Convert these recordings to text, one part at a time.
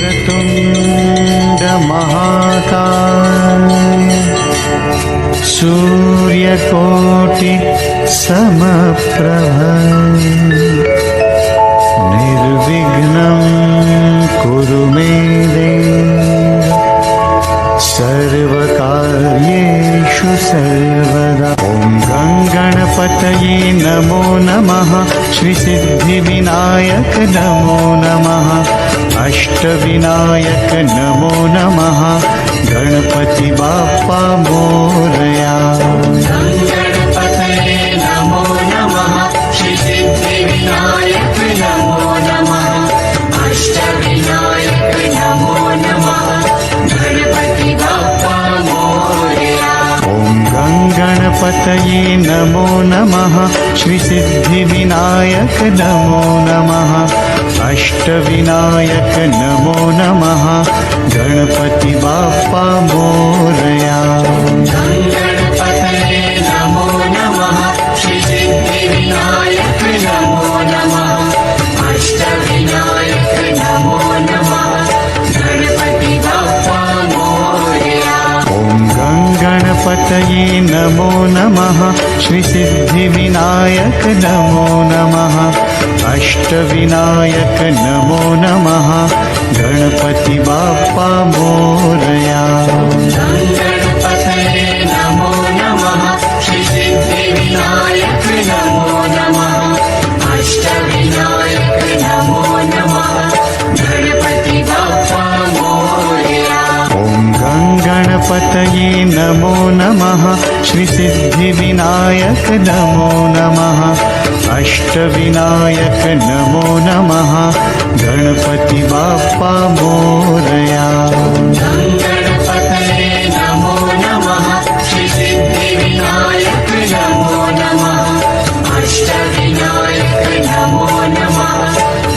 वक्रतुण्ड महाकाय सूर्यकोटि समप्रभ निर्विघ्नं कुरु मे देव सर्वकार्येषु सर्वदा। ॐ गणपतये नमो नमः, श्रीसिद्धिविनायक नमो नमः, अष्टविनायक नमो नमः, गणपति बाप्पा मोरया। गणपतये नमो नमः, श्रीसिद्धिविनायक नमो नमः, अष्टविनायक नमो नमः, गणपति बाप्पा मोरया। ॐ गणपतये नमो नमः, श्रीसिद्धिविनायक नमो नमः, अष्टविनायक नमो नमः, गणपति बाप्पा मोरया। गणपतये नमो नमः, श्रीसिद्धिविनायक नमो नमः, अष्टविनायक नमो नमः, गणपति बाप्पा मोरया। ॐ गणपतये नमो नमः, श्रीसिद्धिविनायक नमो नमः, अष्टविनायक नमो नमः, गणपति बाप्पा मोरया। गणपतये नमो नमः, श्रीसिद्धिविनायक नमो नमः, अष्टविनायक नमो नमः, गणपति बाप्पा मोरया। ॐ गणपतये नमो नमः, श्रीसिद्धिविनायक नमो नमः, अष्टविनायक नमो नमः, गणपति बाप्पा मोरया। गणपतये नमो नमः, श्रीसिद्धिविनायक नमो नमः, अष्टविनायक नमो नमः,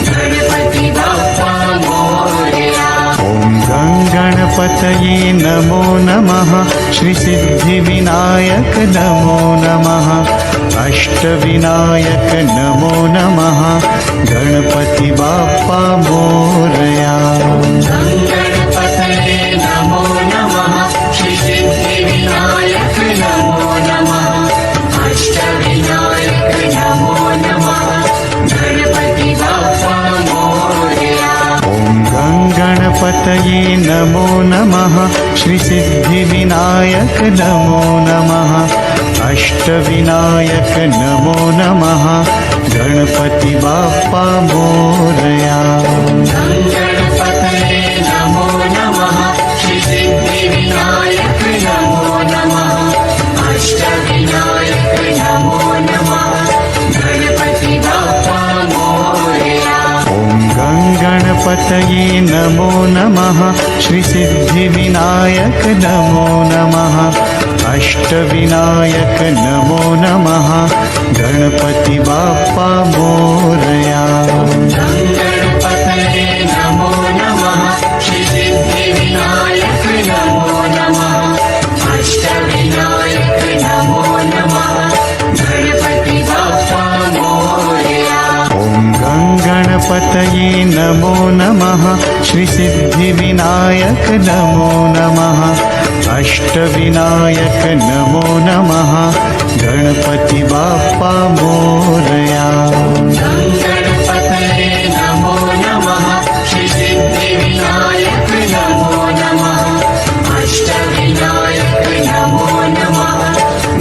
गणपति बाप्पा मोरया। ॐ गणपतये नमो नमः, श्रीसिद्धिविनायक नमो नमः, अष्टविनायक नमो नमः, गणपति बाप्पा मोरया। गणपतये नमो नमः, श्रीसिद्धिविनायक नमो नमः, अष्टविनायक नमो नमः, गणपति बाप्पा मोरया। ॐ गणपतये नमो नमः, श्रीसिद्धिविनायक नमो नमः, अष्टविनायक नमो नमः, गणपति बाप्पा मोरया। गणपतये नमो नमः, श्रीसिद्धिविनायक नमो नमः, अष्टविनायक नमो नमः, गणपति बाप्पा मोरया। ॐ गणपतये नमो नमः, श्रीसिद्धिविनायक नमो नमः, अष्टविनायक नमो नमः, गणपति बाप्पा मोरया। गणपतये नमो नमः, श्रीसिद्धिविनायक नमो नमः, अष्टविनायक नमो नमः, गणपति बाप्पा मोरया। ॐ गणपतये नमो नमः, श्रीसिद्धिविनायक नमो नमः, अष्टविनायक नमो नमः, गणपति बाप्पा मोरया। गणपतये नमो नमः, श्रीसिद्धिविनायक नमो नमः, अष्टविनायक नमो नमः,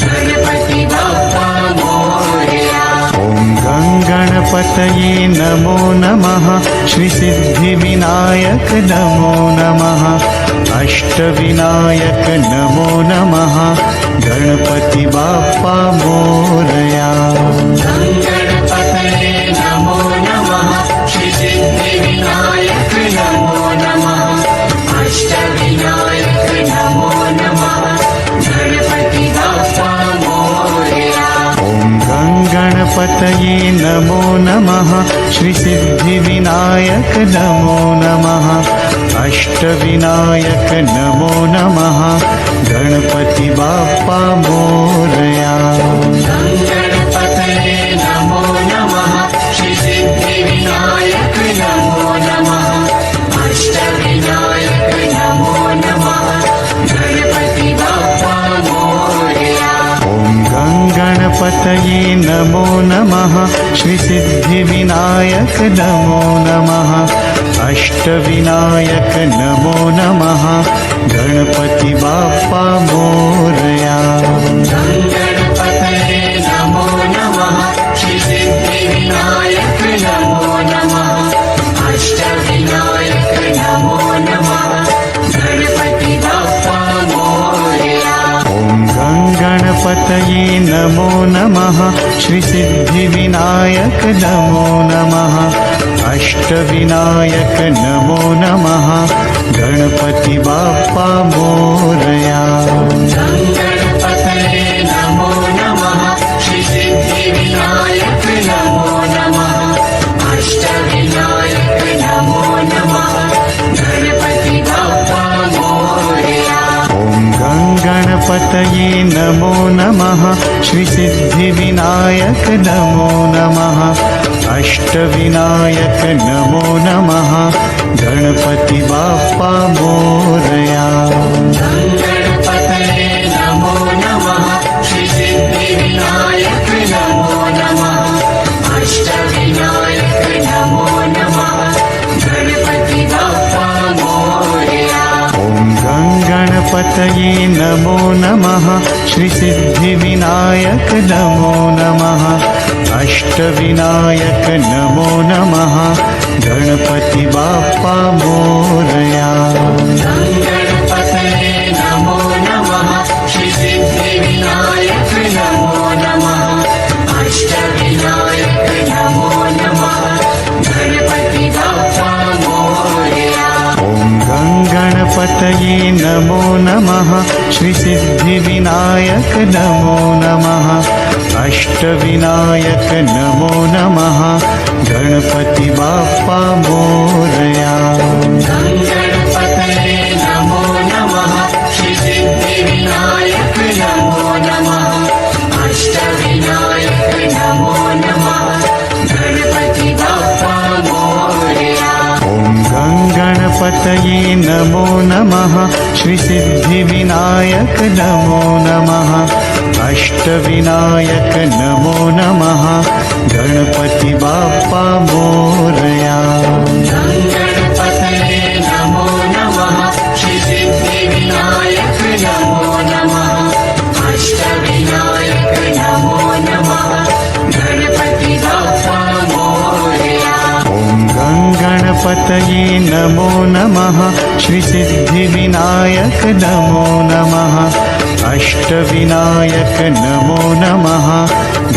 गणपति बाप्पा मोरया। ॐ गणपतये नमो नमः, श्रीसिद्धिविनायक नमो नमः, अष्टविनायक नमो नमः, गणपति बाप्पा मोरया। गणपतये नमो नमः, श्रीसिद्धिविनायक नमो नमः, अष्टविनायक नमो नमः, गणपति बाप्पा मोरया। ॐ गणपतये नमो नमः, श्रीसिद्धिविनायक नमो नमः, अष्टविनायक नमो नमः, गणपति बाप्पा मोरया। गणपतये नमो नमः, श्रीसिद्धिविनायक नमो नमः, अष्टविनायक गणपतये नमो नमः श्रीसिद्धिविनायक नमो नमः अष्टविनायक नमो नमः गणपति बाप्पा मोरया गणपतये नमो नमः श्रीसिद्धिविनायक नमो नमः अष्टविनायक नमो नमः गणपति बाप्पा मोरया गणपतये नमो नमः श्रीसिद्धिविनायक नमो नमः अष्टविनायक नमो नमः गणपति बाप्पा मोरया गणपतये नमो नमः श्रीसिद्धिविनायक नमो नमः अष्टविनायक नमो नमः गणपति बाप्पा मोरया गणपतये नमो नमः श्रीसिद्धिविनायक नमो नमः अष्टविनायक नमो नमः गणपति बाप्पा मोरया गणपतये नमो नमः श्रीसिद्धिविनायक नमो नमः अष्टविनायक नमो नमः गणपति बाप्पा मोरया गणपतये नमो नमः श्रीसिद्धिविनायक नमो नमः अष्टविनायक नमो नमः गणपति बाप्पा मोरया गणपतये नमो नमः श्रीसिद्धिविनायक नमो नमः अष्टविनायक नमो नमः गणपति बाप्पा मोरया गणपतये नमो नमः श्रीसिद्धिविनायक नमो नमः अष्टविनायक नमो नमः गणपति बाप्पा मोरया गणपतये नमो नमः श्रीसिद्धिविनायक नमो नमः अष्टविनायक नमो नमः गणपति बाप्पा मोरया गणपतये नमो नमः श्रीसिद्धिविनायक नमो नमः अष्टविनायक नमो नमः गणपति बाप्पा मोरया गणपतये नमो नमः श्रीसिद्धिविनायक नमो नमः अष्टविनायक नमो नमः गणपति बाप्पा मोरया गणपतये नमो नमः श्रीसिद्धिविनायक नमो नमः अष्टविनायक नमो नमः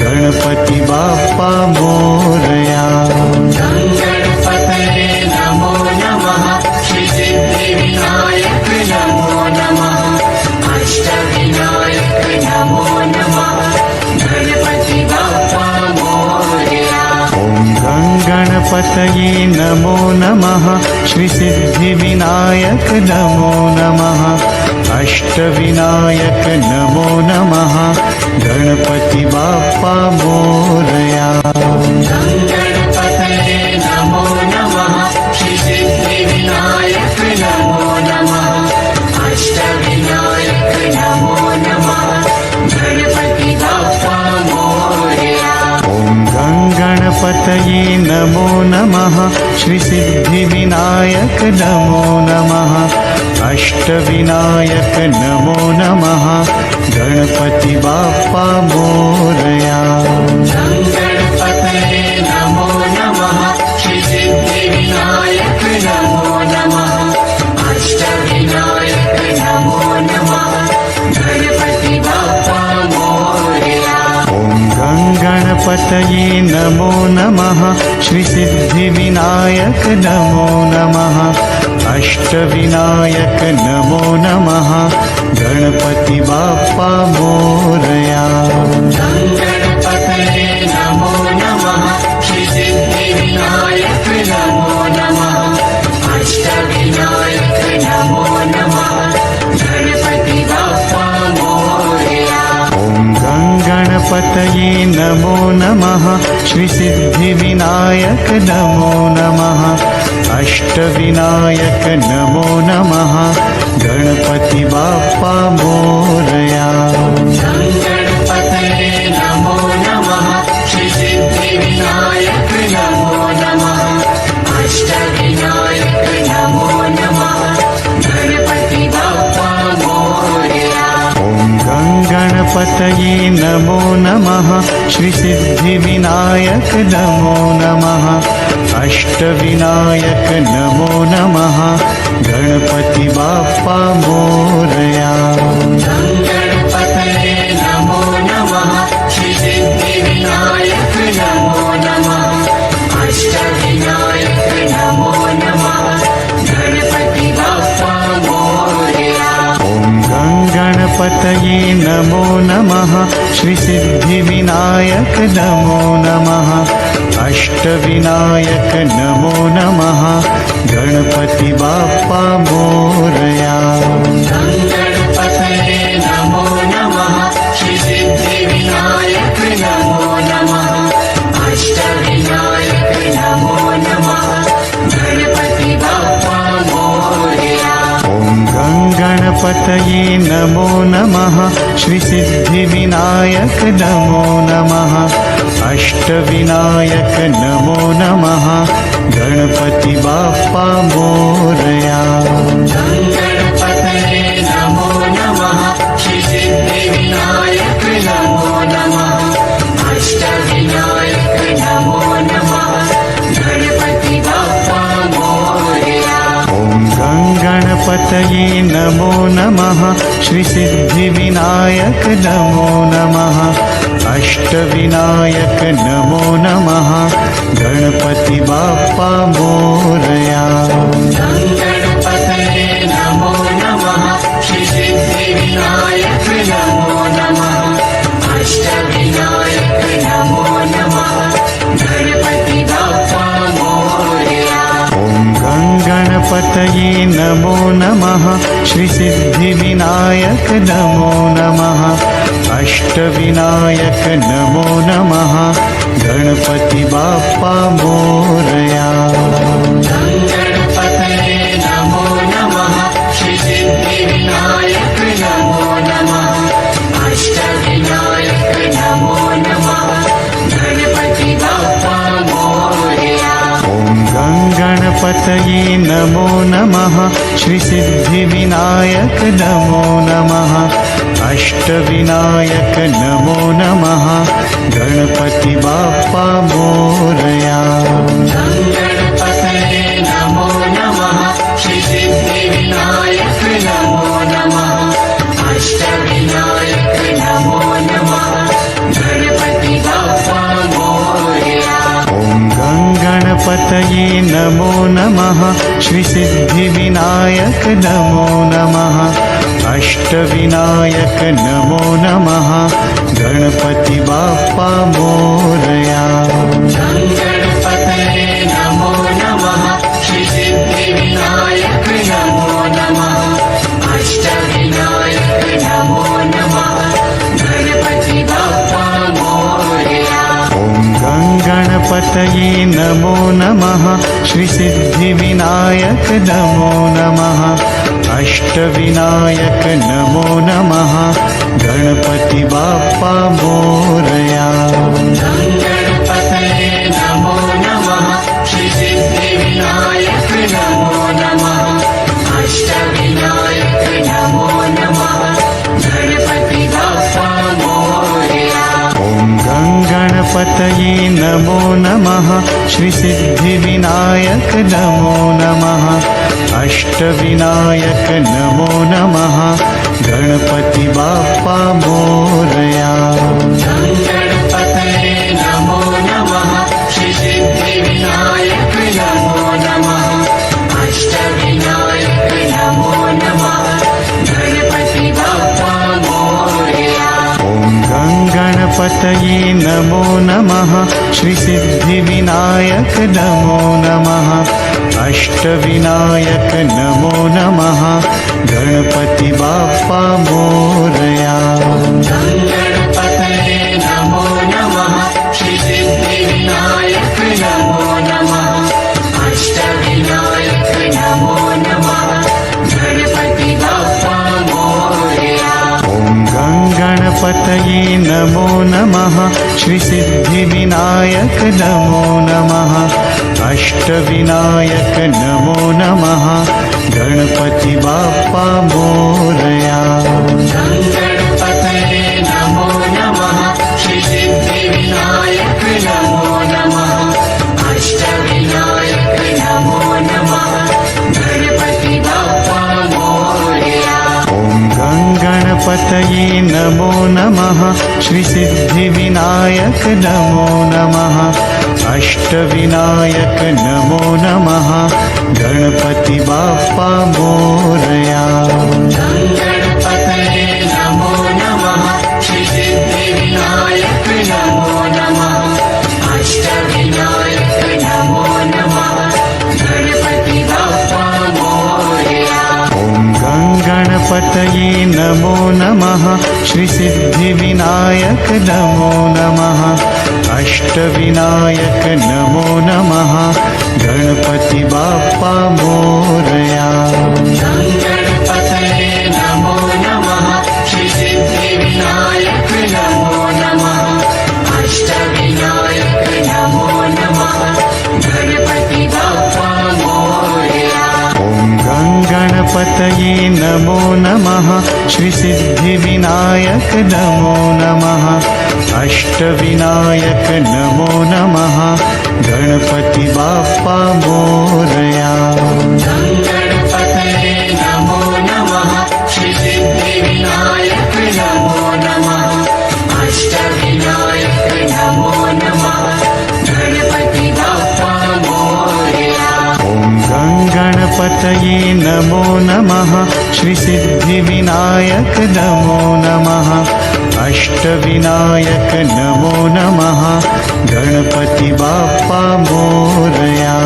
गणपति बाप्पा मोरया गणपतये नमो नमः श्रीसिद्धिविनायक नमो नमः अष्टविनायक नमो नमः गणपति बाप्पा मोरया गणपतये नमो नमः श्रीसिद्धिविनायक नमो नमः अष्टविनायक नमो नमः गणपति बाप्पा मोरया गणपतये नमो नमः श्रीसिद्धिविनायक नमो नमः अष्टविनायक नमो नमः गणपति बाप्पा मोरया गणपतये नमो नमः श्रीसिद्धिविनायक नमो नमः अष्टविनायक नमो नमः गणपति बाप्पा मोरया गणपतये नमो नमः श्रीसिद्धिविनायक नमो नमः अष्टविनायक नमो नमः गणपति बाप्पा मोरया गणपतये नमो नमः श्रीसिद्धिविनायक नमो नमः अष्टविनायक नमो नमः गणपति बाप्पा मोरया गणपतये नमो नमः श्रीसिद्धिविनायक नमो नमः अष्टविनायक नमो नमः गणपति बाप्पा मोरया गणपतये नमो नमः श्रीसिद्धिविनायक नमो नमः अष्टविनायक नमो नमः गणपति बाप्पा मोरया गणपतये नमो गङ्गणपतये नमो नमः श्रीसिद्धिविनायक नमो नमः अष्टविनायक नमो नमः गणपति बाप्पा मोरया गणपतये नमो नमः श्रीसिद्धिविनायक नमो नमः अष्टविनायक नमो नमः गणपति बाप्पा मोरया ॐ गङ्गणपतये नमो नमः श्रीसिद्धिविनायक नमो नमः अष्टविनायक नमो नमः गणपति बाप्पा मोरया गणपतये नमो नमः श्रीसिद्धिविनायक नमो नमः अष्टविनायक नमो नमः गणपति बाप्पा मोरया ॐ गङ्गणपतये नमो नमः श्रीसिद्धिविनायक नमो नमः अष्टविनायक नमो नमः गणपति बाप्पा मोरया गणपतये नमो नमः श्रीसिद्धिविनायक नमो नमः अष्टविनायक नमो नमः गणपति बाप्पा मोरया ॐ गङ्गणपतये नमो नमः श्रीसिद्धिविनायक नमो नमः अष्टविनायक नमो नमः गणपति बाप्पा मोरया गणपतये नमो नमः श्रीसिद्धिविनायक नमो नमः अष्टविनायक नमो नमः गणपति बाप्पा मोरया ॐ गङ्गणपतये नमो नमः श्रीसिद्धिविनायक नमो नमः अष्टविनायक नमो नमः गणपति बाप्पा मोरया गणपतये नमो नमः श्रीसिद्धिविनायक नमो नमः अष्टविनायक नमो नमः गणपति बाप्पा मोरया ॐ गङ्गणपतये नमो नमः श्रीसिद्धिविनायक नमो नमः अष्टविनायक नमो नमः गणपति बाप्पा मोरया गणपतये नमो नमः श्रीसिद्धिविनायक नमो नमः अष्टविनायक नमो नमः गणपति बाप्पा मोरया ॐ गङ्गणपतये नमो नमः श्रीसिद्धिविनायक नमो नमः अष्टविनायक नमो नमः गणपति बाप्पा मोरया गणपतये नमो नमः श्रीसिद्धिविनायक नमो नमः अष्टविनायक नमो नमः गणपति बाप्पा मोरया ॐ गङ्गणपतये नमो नमः श्रीसिद्धिविनायक नमो नमः अष्टविनायक नमो नमः गणपति बाप्पा मोरया गणपतये नमो नमः श्रीसिद्धिविनायक नमो नमः अष्टविनायक नमो नमः गणपति बाप्पा मोरया ॐ गङ्गणपतये नमो नमः श्रीसिद्धिविनायक नमो नमः अष्टविनायक नमो नमः गणपति बाप्पा मोरया गणपतये नमो नमः श्रीसिद्धिविनायक नमो नमः अष्टविनायक नमो नमः गणपति बाप्पा मोरया ॐ गङ्गणपतये नमो नमः श्रीसिद्धिविनायक नमो नमः अष्टविनायक नमो नमः गणपति बाप्पा मोरया गणपतये नमो नमः श्रीसिद्धिविनायक नमो नमः अष्टविनायक नमो नमः गणपति बाप्पा मोरया ॐ गङ्गणपतये नमो नमः श्रीसिद्धिविनायक नमो नमः अष्टविनायक नमो नमः गणपति बाप्पा मोरया गणपतये नमो गङ्गणपतये नमो नमः श्रीसिद्धिविनायक नमो नमः अष्टविनायक नमो नमः गणपति बाप्पा मोरया गणपतये नमो नमः श्रीसिद्धिविनायक नमो नमः अष्टविनायक नमो नमः गणपति बाप्पा मोरया ॐ गङ्गणपतये नमो नमः श्रीसिद्धिविनायक नमो नमः अष्टविनायक नमो नमः गणपति बाप्पा मोरया गणपतये नमो नमः श्रीसिद्धिविनायक नमो नमः अष्टविनायक नमो नमः गणपति बाप्पा मोरया ॐ गङ्गणपतये नमो नमः श्रीसिद्धिविनायक नमो नमः अष्टविनायक नमो नमः गणपति बाप्पा मोरया गणपतये नमो नमः श्रीसिद्धिविनायक नमो नमः अष्टविनायक नमो नमः गणपति बाप्पा मोरया ॐ गङ्गणपतये नमो नमः श्रीसिद्धिविनायक नमो नमः अष्टविनायक नमो नमः गणपति बाप्पा मोरया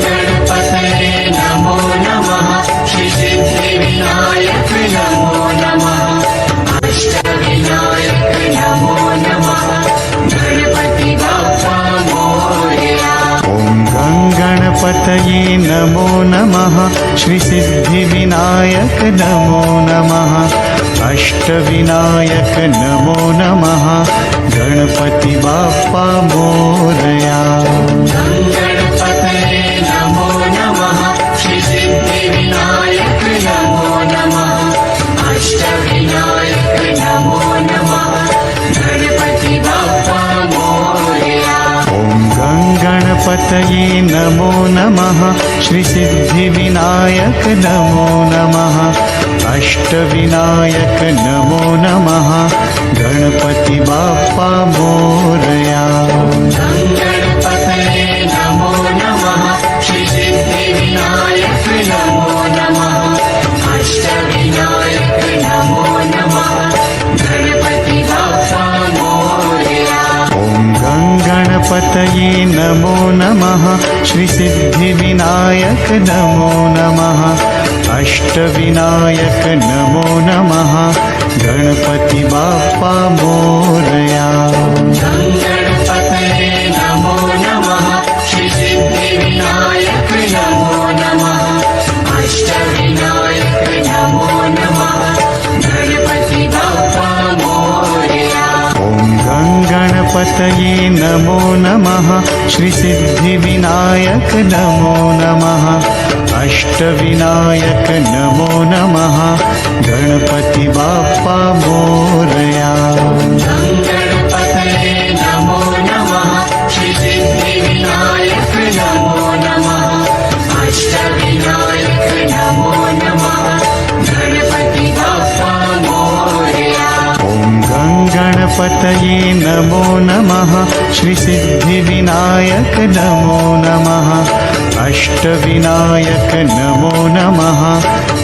गणपतये नमो नमः श्रीसिद्धिविनायक नमो नमः अष्टविनायक नमो नमः गणपति बाप्पा मोरया ॐ गङ्गणपतये नमो नमः श्रीसिद्धिविनायक नमो नमः अष्टविनायक नमो नमः गणपति बाप्पा मोरया गणपतये नमो नमः श्रीसिद्धिविनायक नमो नमः अष्टविनायक नमो नमः गणपति बाप्पा मोरया ॐ गङ्गणपतये नमो नमः श्रीसिद्धिविनायक नमो नमः अष्टविनायक नमो नमः गणपति बाप्पा मोरया गणपतये नमो नमः श्रीसिद्धिविनायक नमो नमः अष्टविनायक नमो नमः गणपति बाप्पा मोरया ॐ गङ्गणपतये नमो नमः श्रीसिद्धिविनायक नमो नमः अष्टविनायक नमो नमः गणपति बाप्पा मोरया गणपतये नमो नमः श्रीसिद्धिविनायक नमो नमः अष्टविनायक नमो नमः गणपति बाप्पा मोरया ॐ गङ्गणपतये नमो नमः श्रीसिद्धिविनायक नमो नमः अष्टविनायक नमो नमः गणपति बाप्पा मोरया गणपतये नमो नमः श्रीसिद्धिविनायक नमो नमः अष्टविनायक नमो नमः गणपति बाप्पा मोरया ॐ गङ्गणपतये नमो नमः श्रीसिद्धिविनायक नमो नमः अष्टविनायक नमो नमः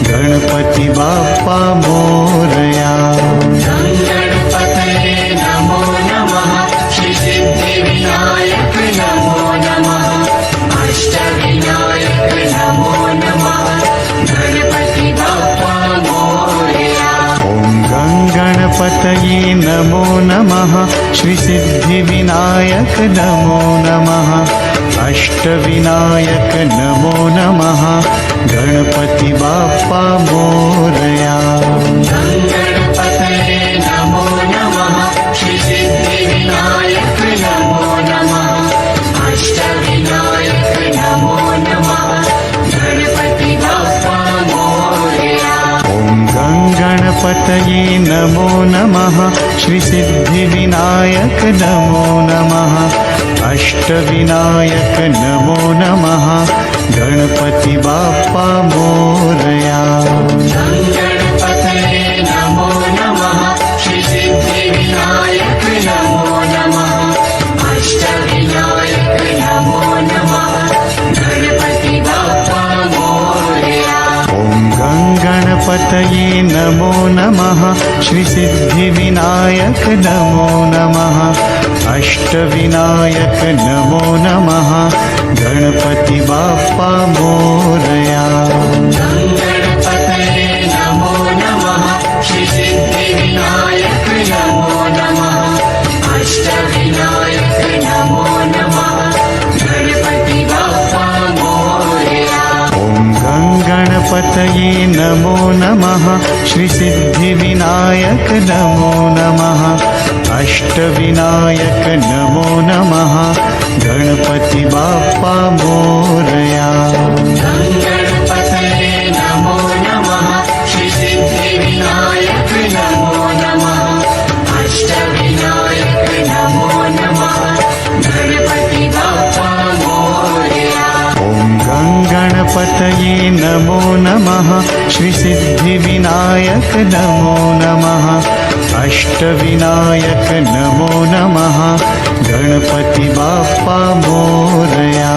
गणपति बाप्पा मोरया गणपतये नमो नमः श्रीसिद्धिविनायक नमो नमः अष्टविनायक नमो नमः गणपति बाप्पा मोरया ॐ गङ्गणपतये नमो नमः श्रीसिद्धिविनायक नमो नमः अष्टविनायक नमो नमः गणपति बाप्पा मोरया गणपतये नमो नमः श्रीसिद्धिविनायक नमो नमः अष्टविनायक नमो नमः गणपति बाप्पा मोरया ॐ गङ्गणपतये नमो नमः श्रीसिद्धिविनायक नमो नमः अष्टविनायक नमो नमः गणपति बाप्पा मोरया गणपतये नमो नमो नमः श्रीसिद्धिविनायक नमो नमः अष्टविनायक नमो नमः गणपति बाप्पा मोरया गणपतये नमो नमः श्रीसिद्धिविनायक नमो नमः अष्टविनायक नमो नमः गणपति बाप्पा मोरया ॐ गणपतये नमो नमः श्रीसिद्धिविनायक नमो नमः अष्टविनायक नमो नमः गणपति बाप्पा मोरया गणपतये नमो नमः श्रीसिद्धिविनायक नमो नमः अष्टविनायक नमो नमः गणपति बाप्पा मोरया ॐ गणपतये नमो नमः श्रीसिद्धिविनायक नमो नमः अष्टविनायक नमो नमः गणपति बाप्पा मोरया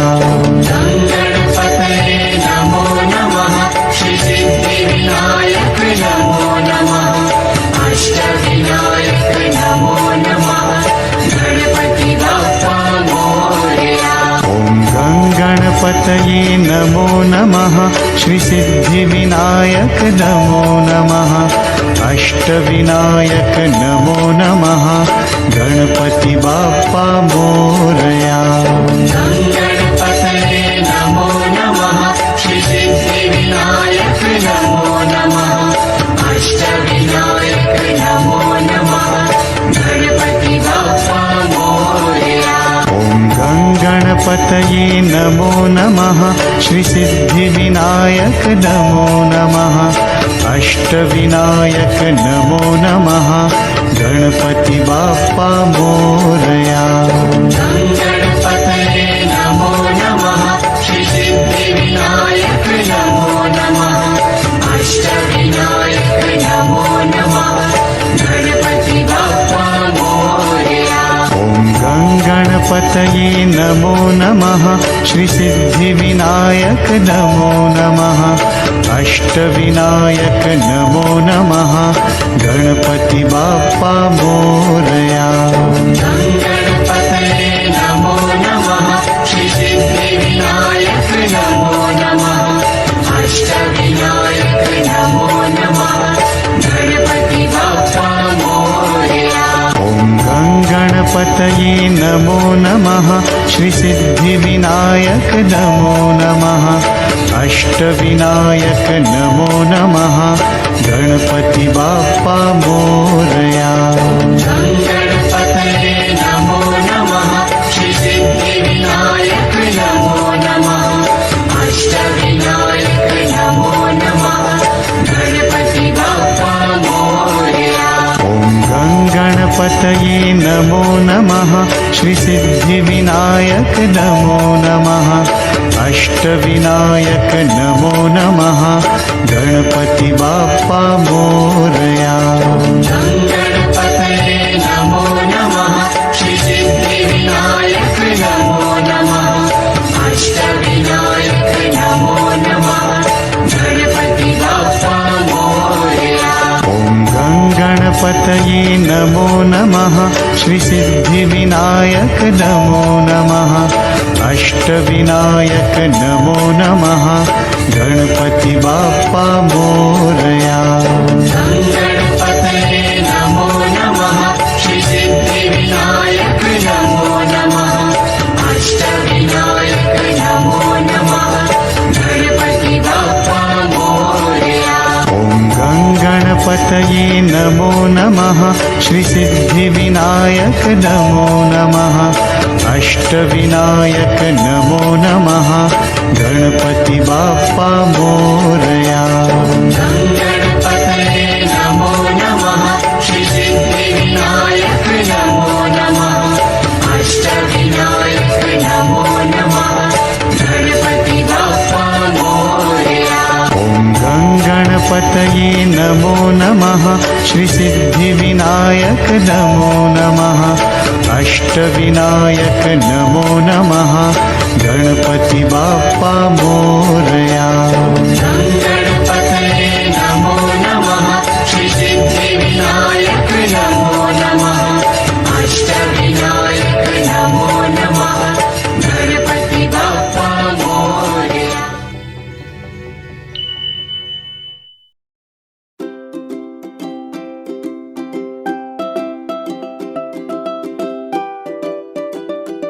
गणपतये नमो नमः श्रीसिद्धिविनायक नमो नमः अष्टविनायक नमो नमः गणपति बाप्पा मोरया ॐ गणपतये नमो नमः श्रीसिद्धिविनायक नमो नमः अष्टविनायक नमो नमः गणपति बाप्पा मोरया गणपतये नमो नमः श्रीसिद्धिविनायक नमो नमः अष्टविनायक नमो नमः गणपति बाप्पा मोरया ॐ गणपतये नमो नमः श्रीसिद्धिविनायक नमो नमः अष्टविनायक नमो नमः गणपति बाप्पा मोरया गणपतये नमो नमः श्रीसिद्धिविनायक नमो नमः अष्टविनायक नमो नमः गणपति बाप्पा मोरया ॐ गणपतये नमो नमः श्रीसिद्धिविनायक नमो नमः अष्टविनायक नमो नमः गणपति बाप्पा मोरया गणपतये नमो नमः श्रीसिद्धिविनायक नमो नमः अष्टविनायक नमो नमः गणपति बाप्पा मोरया ॐ गणपतये नमो नमः श्रीसिद्धिविनायक नमो नमः अष्टविनायक नमो नमः गणपति बाप्पा मोरया गणपतये नमो नमः श्रीसिद्धिविनायक नमो नमः अष्टविनायक नमो नमः गणपति बाप्पा मोरया ॐ गणपतये नमो नमः श्रीसिद्धिविनायक नमो नमः अष्टविनायक नमो नमः गणपति बाप्पा मोरया गणपतये नमो नमः श्रीसिद्धिविनायक नमो नमः अष्टविनायक नमो नमः गणपति बाप्पा मोरया ॐ गणपतये नमो नमः श्रीसिद्धिविनायक नमो नमः अष्टविनायक नमो नमः गणपति बाप्पा मोरया गणपतये नमो नमः श्रीसिद्धिविनायक नमो नमः अष्टविनायक नमो नमः गणपति बाप्पा मोरया ॐ गणपतये नमो नमः श्रीसिद्धिविनायक नमो नमः अष्टविनायक नमो नमः गणपति बाप्पा मोरया गणपतये नमो नमः श्रीसिद्धिविनायक नमो नमः अष्टविनायक नमो नमः गणपति बाप्पा मोरया ॐ गणपतये नमो नमः श्रीसिद्धिविनायक नमो नमः अष्टविनायक नमो नमः गणपति बाप्पा मोरया